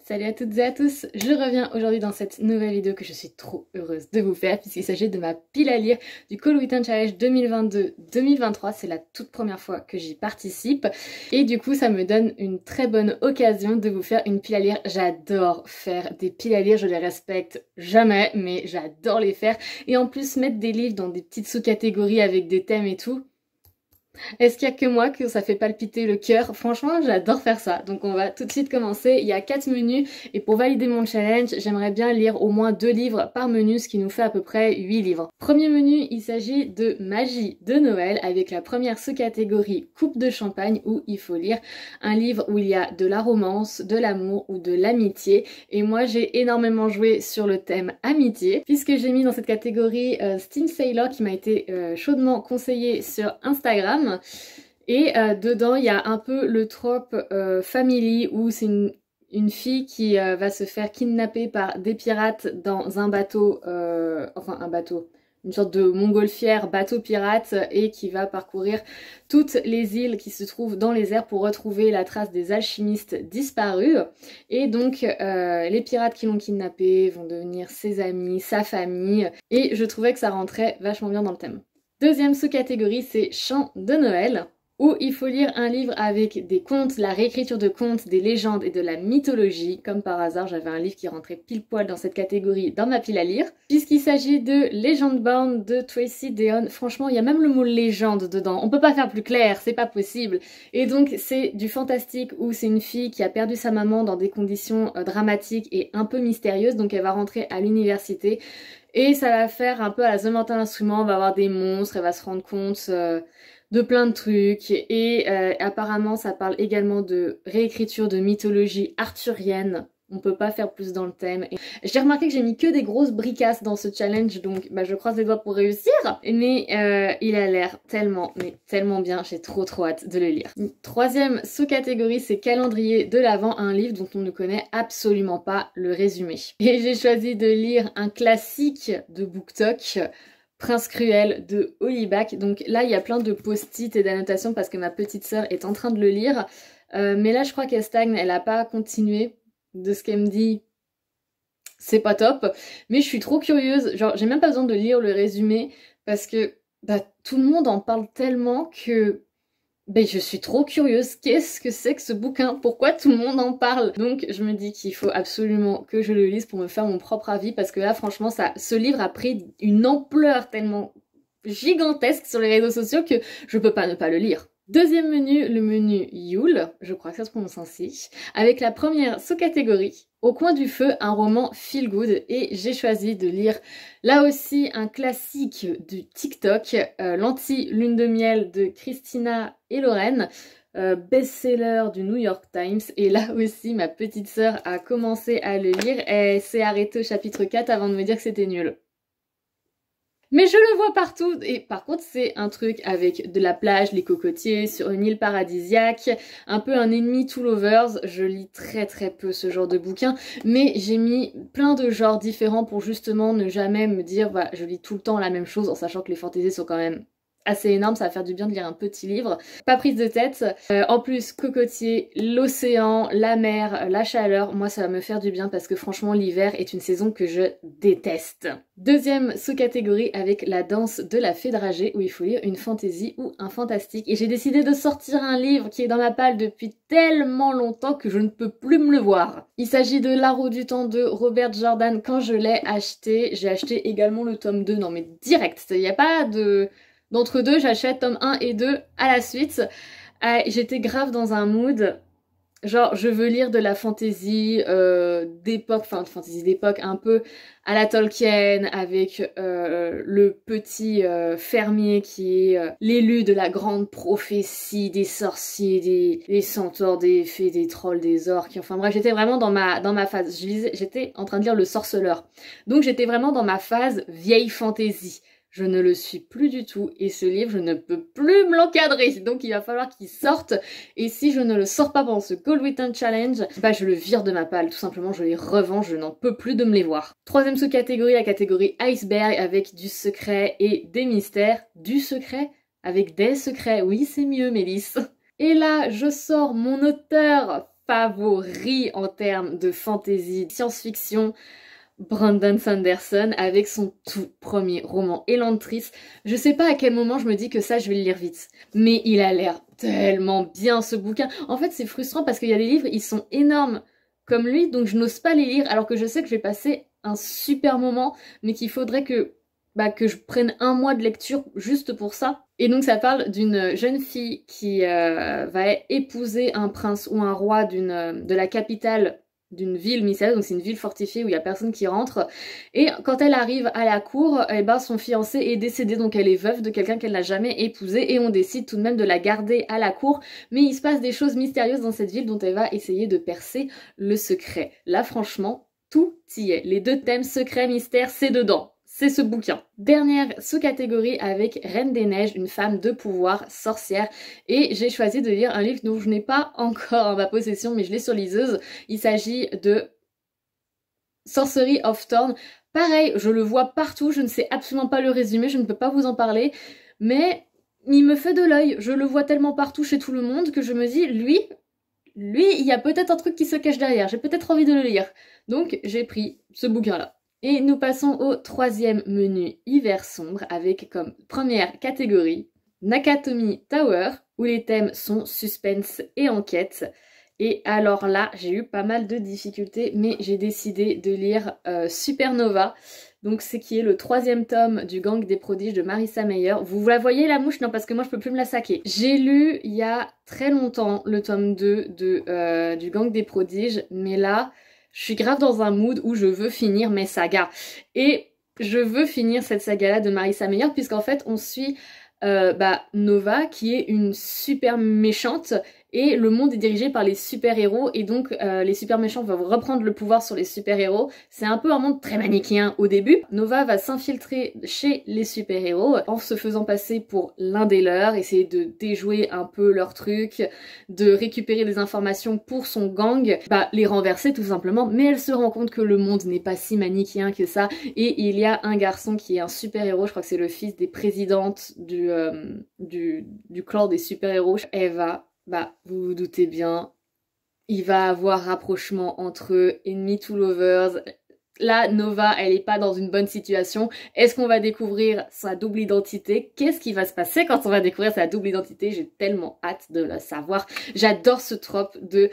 Salut à toutes et à tous, je reviens aujourd'hui dans cette nouvelle vidéo que je suis trop heureuse de vous faire puisqu'il s'agit de ma pile à lire du Cole Wheaton Challenge 2022-2023, c'est la toute première fois que j'y participe et du coup ça me donne une très bonne occasion de vous faire une pile à lire. J'adore faire des piles à lire, je les respecte jamais mais j'adore les faire et en plus mettre des livres dans des petites sous-catégories avec des thèmes et tout. Est-ce qu'il y a que moi que ça fait palpiter le cœur? Franchement, j'adore faire ça. Donc on va tout de suite commencer. Il y a 4 menus et pour valider mon challenge, j'aimerais bien lire au moins 2 livres par menu, ce qui nous fait à peu près 8 livres. Premier menu, il s'agit de Magie de Noël avec la première sous-catégorie Coupe de champagne où il faut lire un livre où il y a de la romance, de l'amour ou de l'amitié. Et moi, j'ai énormément joué sur le thème amitié puisque j'ai mis dans cette catégorie Steam Sailor qui m'a été chaudement conseillé sur Instagram. Et dedans il y a un peu le trope family où c'est une fille qui va se faire kidnapper par des pirates dans un bateau, une sorte de montgolfière bateau pirate et qui va parcourir toutes les îles qui se trouvent dans les airs pour retrouver la trace des alchimistes disparus. Et donc les pirates qui l'ont kidnappée vont devenir ses amis, sa famille et je trouvais que ça rentrait vachement bien dans le thème. Deuxième sous-catégorie, c'est Chants de Noël, où il faut lire un livre avec des contes, la réécriture de contes, des légendes et de la mythologie. Comme par hasard, j'avais un livre qui rentrait pile poil dans cette catégorie dans ma pile à lire. Puisqu'il s'agit de Legendborn de Tracy Deonn. Franchement, il y a même le mot légende dedans. On peut pas faire plus clair, c'est pas possible. Et donc, c'est du fantastique où c'est une fille qui a perdu sa maman dans des conditions dramatiques et un peu mystérieuses. Donc, elle va rentrer à l'université. Et ça va faire un peu à la The Mental Instrument, on va avoir des monstres, elle va se rendre compte de plein de trucs. Et apparemment ça parle également de réécriture de mythologie arthurienne. On peut pas faire plus dans le thème. J'ai remarqué que j'ai mis que des grosses bricasses dans ce challenge, donc je croise les doigts pour réussir. Mais il a l'air tellement, mais tellement bien, j'ai trop hâte de le lire. Troisième sous-catégorie, c'est Calendrier de l'Avent, un livre dont on ne connaît absolument pas le résumé. Et j'ai choisi de lire un classique de BookTok, Prince Cruel de Holly Back. Donc là, il y a plein de post-it et d'annotations parce que ma petite sœur est en train de le lire. Mais là, je crois qu'elle stagne, elle a pas continué. De ce qu'elle me dit, c'est pas top, mais je suis trop curieuse, genre j'ai même pas besoin de lire le résumé parce que tout le monde en parle tellement que je suis trop curieuse. Qu'est-ce que c'est que ce bouquin? Pourquoi tout le monde en parle? Donc je me dis qu'il faut absolument que je le lise pour me faire mon propre avis parce que là franchement ce livre a pris une ampleur tellement gigantesque sur les réseaux sociaux que je peux pas ne pas le lire. Deuxième menu, le menu Yule, je crois que ça se prononce ainsi, avec la première sous-catégorie, Au coin du feu, un roman feel good, et j'ai choisi de lire là aussi un classique du TikTok, L'anti-lune de miel de Christina et Lorraine, best-seller du New York Times, et là aussi ma petite sœur a commencé à le lire, elle s'est arrêtée au chapitre 4 avant de me dire que c'était nul. Mais je le vois partout et par contre c'est un truc avec de la plage, les cocotiers, sur une île paradisiaque, un peu un ennemi to lovers. Je lis très peu ce genre de bouquin, mais j'ai mis plein de genres différents pour justement ne jamais me dire je lis tout le temps la même chose en sachant que les fantaisies sont quand même assez énorme, ça va faire du bien de lire un petit livre. Pas prise de tête. En plus, cocotier, l'océan, la mer, la chaleur, moi ça va me faire du bien parce que franchement l'hiver est une saison que je déteste. Deuxième sous-catégorie avec la danse de la fée dragée où il faut lire une fantaisie ou un fantastique. Et j'ai décidé de sortir un livre qui est dans ma palle depuis tellement longtemps que je ne peux plus me le voir. Il s'agit de La roue du temps de Robert Jordan. Quand je l'ai acheté, j'ai acheté également le tome 2, non mais direct, il n'y a pas de... D'entre deux, j'achète tome 1 et 2 à la suite. J'étais grave dans un mood, genre je veux lire de la fantasy d'époque, enfin fantasy d'époque un peu à la Tolkien, avec le petit fermier qui est l'élu de la grande prophétie des sorciers, des centaures, des fées, des trolls, des orques. Enfin bref, j'étais vraiment dans ma phase. J'étais en train de lire Le Sorceleur. Donc j'étais vraiment dans ma phase vieille fantasy. Je ne le suis plus du tout et ce livre, je ne peux plus me l'encadrer. Donc il va falloir qu'il sorte et si je ne le sors pas pendant ce Cole Wheaton Challenge, je le vire de ma palle. Tout simplement, je les revends, je n'en peux plus de me les voir. Troisième sous-catégorie, la catégorie Iceberg avec du secret et des mystères. Du secret avec des secrets, oui c'est mieux Mélisse. Et là, je sors mon auteur favoris en termes de fantasy, science-fiction, Brandon Sanderson avec son tout premier roman Elantris. Je sais pas à quel moment je me dis que ça je vais le lire vite, mais il a l'air tellement bien ce bouquin. En fait c'est frustrant parce qu'il y a des livres, ils sont énormes comme lui, donc je n'ose pas les lire alors que je sais que je vais passer un super moment, mais qu'il faudrait que je prenne un mois de lecture juste pour ça. Et donc ça parle d'une jeune fille qui va épouser un prince ou un roi de la capitale d'une ville mystérieuse, donc c'est une ville fortifiée où il y a personne qui rentre, et quand elle arrive à la cour, eh ben son fiancé est décédé, donc elle est veuve de quelqu'un qu'elle n'a jamais épousé, et on décide tout de même de la garder à la cour, mais il se passe des choses mystérieuses dans cette ville dont elle va essayer de percer le secret. Là franchement, tout y est, les deux thèmes secret, mystère, c'est dedans. C'est ce bouquin. Dernière sous-catégorie avec Reine des Neiges, une femme de pouvoir, sorcière. Et j'ai choisi de lire un livre dont je n'ai pas encore en ma possession, mais je l'ai sur liseuse. Il s'agit de Sorcery of Thorn. Pareil, je le vois partout, je ne sais absolument pas le résumer, je ne peux pas vous en parler. Mais il me fait de l'œil. Je le vois tellement partout chez tout le monde que je me dis, lui, il y a peut-être un truc qui se cache derrière. J'ai peut-être envie de le lire. Donc j'ai pris ce bouquin-là. Et nous passons au troisième menu hiver sombre avec comme première catégorie Nakatomi Tower où les thèmes sont suspense et enquête. Et alors là, j'ai eu pas mal de difficultés mais j'ai décidé de lire Supernova. Donc c'est qui est le troisième tome du Gang des prodiges de Marissa Meyer. Vous la voyez la mouche? Non parce que moi je peux plus me la saquer. J'ai lu il y a très longtemps le tome 2 du Gang des prodiges mais là... Je suis grave dans un mood où je veux finir mes sagas. Et je veux finir cette saga-là de Marissa Meyer puisqu'en fait on suit Nova qui est une super méchante et le monde est dirigé par les super-héros et donc les super méchants vont reprendre le pouvoir sur les super-héros. C'est un peu un monde très manichéen au début. Nova va s'infiltrer chez les super-héros en se faisant passer pour l'un des leurs, essayer de déjouer un peu leur truc, de récupérer des informations pour son gang, les renverser tout simplement, mais elle se rend compte que le monde n'est pas si manichéen que ça et il y a un garçon qui est un super-héros, je crois que c'est le fils des présidentes du clan des super-héros. Eva, vous vous doutez bien, il va avoir rapprochement entre eux, enemy to lovers. Là, Nova, elle est pas dans une bonne situation. Est-ce qu'on va découvrir sa double identité? Qu'est-ce qui va se passer quand on va découvrir sa double identité? J'ai tellement hâte de le savoir. J'adore ce trope de...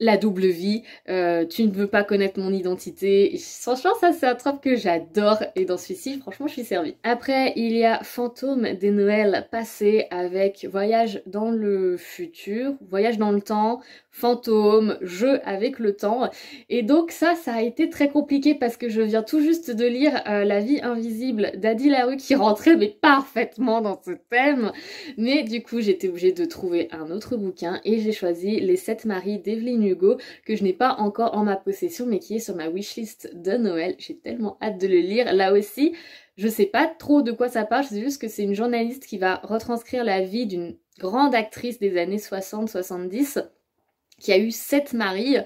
la double vie, tu ne veux pas connaître mon identité. Franchement, ça c'est un trope que j'adore et dans celui-ci, franchement, je suis servie. Après, il y a Fantôme des Noëls passés avec Voyage dans le futur, Voyage dans le temps, Fantôme, Jeu avec le temps. Et donc ça a été très compliqué parce que je viens tout juste de lire La vie invisible d'Adi Larue qui rentrait mais parfaitement dans ce thème. Mais du coup, j'étais obligée de trouver un autre bouquin et j'ai choisi Les 7 maris d'Evelyn Hugo que je n'ai pas encore en ma possession mais qui est sur ma wishlist de Noël. J'ai tellement hâte de le lire. Là aussi, je sais pas trop de quoi ça parle, je sais juste que c'est une journaliste qui va retranscrire la vie d'une grande actrice des années 60-70 qui a eu 7 maris,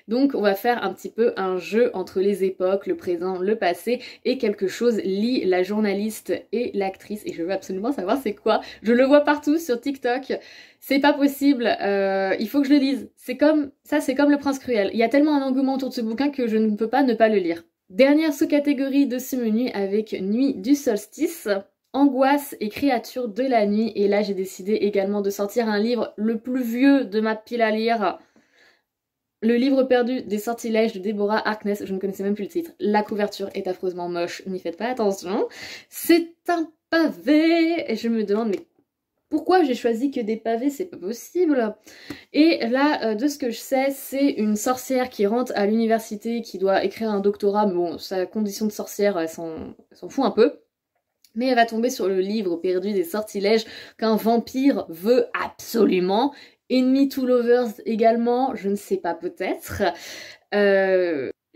donc on va faire un petit peu un jeu entre les époques, le présent, le passé, et quelque chose lie la journaliste et l'actrice, et je veux absolument savoir c'est quoi. Je le vois partout sur TikTok, c'est pas possible, il faut que je le lise. C'est comme Le Prince Cruel. Il y a tellement un engouement autour de ce bouquin que je ne peux pas ne pas le lire. Dernière sous-catégorie de ce menu avec Nuit du solstice. Angoisse et créatures de la nuit, et là j'ai décidé également de sortir un livre le plus vieux de ma pile à lire, le livre perdu des sortilèges de Deborah Harkness. Je ne connaissais même plus le titre. La couverture est affreusement moche, n'y faites pas attention. C'est un pavé et je me demande mais pourquoi j'ai choisi que des pavés, c'est pas possible. Et là, de ce que je sais, c'est une sorcière qui rentre à l'université, qui doit écrire un doctorat, mais bon, sa condition de sorcière, elle s'en fout un peu. Mais elle va tomber sur le livre perdu des sortilèges qu'un vampire veut absolument. Enemy to Lovers également, je ne sais pas, peut-être.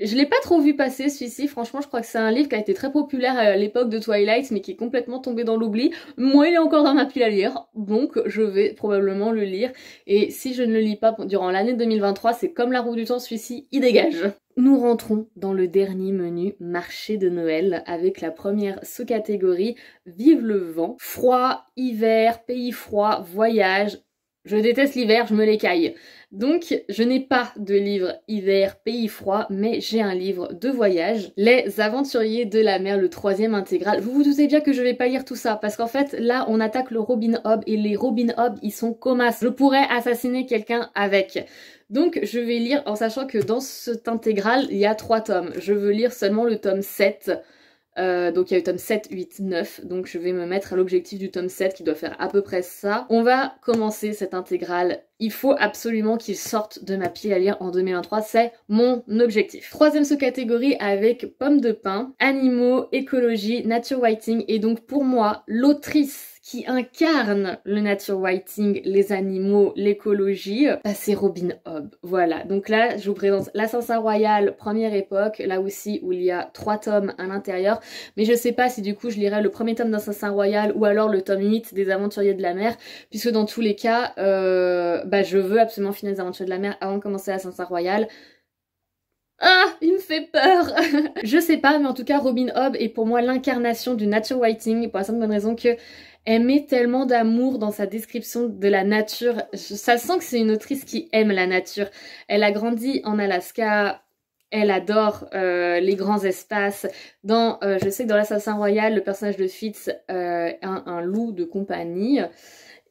Je l'ai pas trop vu passer celui-ci, franchement je crois que c'est un livre qui a été très populaire à l'époque de Twilight mais qui est complètement tombé dans l'oubli. Moi il est encore dans ma pile à lire, donc je vais probablement le lire. Et si je ne le lis pas durant l'année 2023, c'est comme la roue du temps, celui-ci il dégage. Nous rentrons dans le dernier menu marché de Noël avec la première sous-catégorie Vive le vent, froid, hiver, pays froid, voyage. Je déteste l'hiver, je me l'écaille. Donc, je n'ai pas de livre hiver, pays froid, mais j'ai un livre de voyage, Les Aventuriers de la mer, le 3e intégral. Vous vous doutez bien que je vais pas lire tout ça, parce qu'en fait, là, on attaque le Robin Hood, et les Robin Hood, ils sont comas. Je pourrais assassiner quelqu'un avec. Donc, je vais lire, en sachant que dans cet intégral, il y a 3 tomes. Je veux lire seulement le tome 7. Donc il y a le tome 7, 8, 9, donc je vais me mettre à l'objectif du tome 7 qui doit faire à peu près ça. On va commencer cette intégrale. Il faut absolument qu'il sorte de ma pile à lire en 2023, c'est mon objectif. 3e sous-catégorie avec Pomme de pin, animaux, écologie, nature writing, et donc pour moi, l'autrice qui incarne le nature writing, les animaux, l'écologie, bah c'est Robin Hood. Voilà, donc là je vous présente l'Assassin Royal, première époque, là aussi où il y a 3 tomes à l'intérieur, mais je sais pas si du coup je lirai le premier tome d'Assassin Royal ou alors le tome 8 des Aventuriers de la mer, puisque dans tous les cas, bah je veux absolument finir les Aventuriers de la mer avant de commencer l'Assassin Royal. Ah, il me fait peur. Je sais pas, mais en tout cas Robin Hood est pour moi l'incarnation du nature writing, pour la simple bonne raison que elle met tellement d'amour dans sa description de la nature. Ça sent que c'est une autrice qui aime la nature. Elle a grandi en Alaska, elle adore les grands espaces. Je sais que dans l'Assassin Royal, le personnage de Fitz a un loup de compagnie.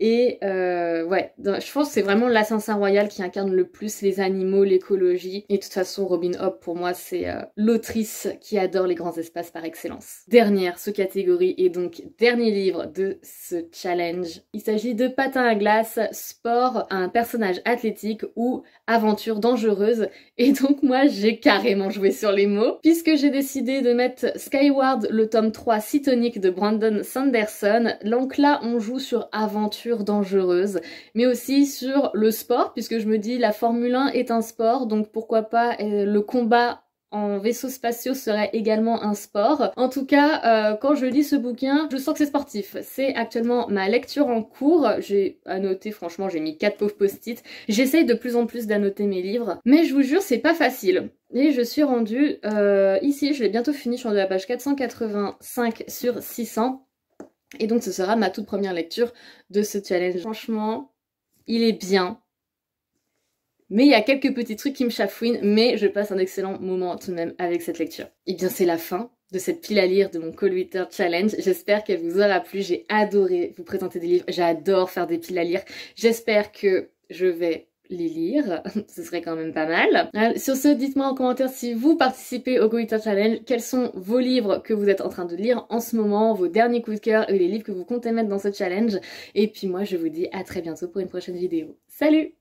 Et ouais, je pense que c'est vraiment l'Assassin Royal qui incarne le plus les animaux, l'écologie. Et de toute façon, Robin Hood, pour moi, c'est l'autrice qui adore les grands espaces par excellence. Dernière sous-catégorie et donc dernier livre de ce challenge. Il s'agit de Patin à glace, sport, un personnage athlétique ou aventure dangereuse. Et donc moi, j'ai carrément joué sur les mots, puisque j'ai décidé de mettre Skyward, le tome 3 Cytonic de Brandon Sanderson. Donc là, on joue sur aventure dangereuse, mais aussi sur le sport, puisque je me dis la Formule 1 est un sport, donc pourquoi pas le combat en vaisseaux spatiaux serait également un sport. En tout cas, quand je lis ce bouquin, je sens que c'est sportif. C'est actuellement ma lecture en cours. J'ai annoté, franchement, j'ai mis 4 pauvres post-it. J'essaye de plus en plus d'annoter mes livres, mais je vous jure, c'est pas facile. Et je suis rendue ici, je l'ai bientôt fini, je suis rendue à la page 485 sur 600. Et donc ce sera ma toute première lecture de ce challenge. Franchement, il est bien. Mais il y a quelques petits trucs qui me chafouinent, mais je passe un excellent moment tout de même avec cette lecture. Et bien c'est la fin de cette pile à lire de mon Call Writer Challenge. J'espère qu'elle vous aura plu. J'ai adoré vous présenter des livres. J'adore faire des piles à lire. J'espère que je vais les lire, ce serait quand même pas mal. Sur ce, dites-moi en commentaire si vous participez au Call Writer Challenge, quels sont vos livres que vous êtes en train de lire en ce moment, vos derniers coups de cœur et les livres que vous comptez mettre dans ce challenge. Et puis moi je vous dis à très bientôt pour une prochaine vidéo. Salut!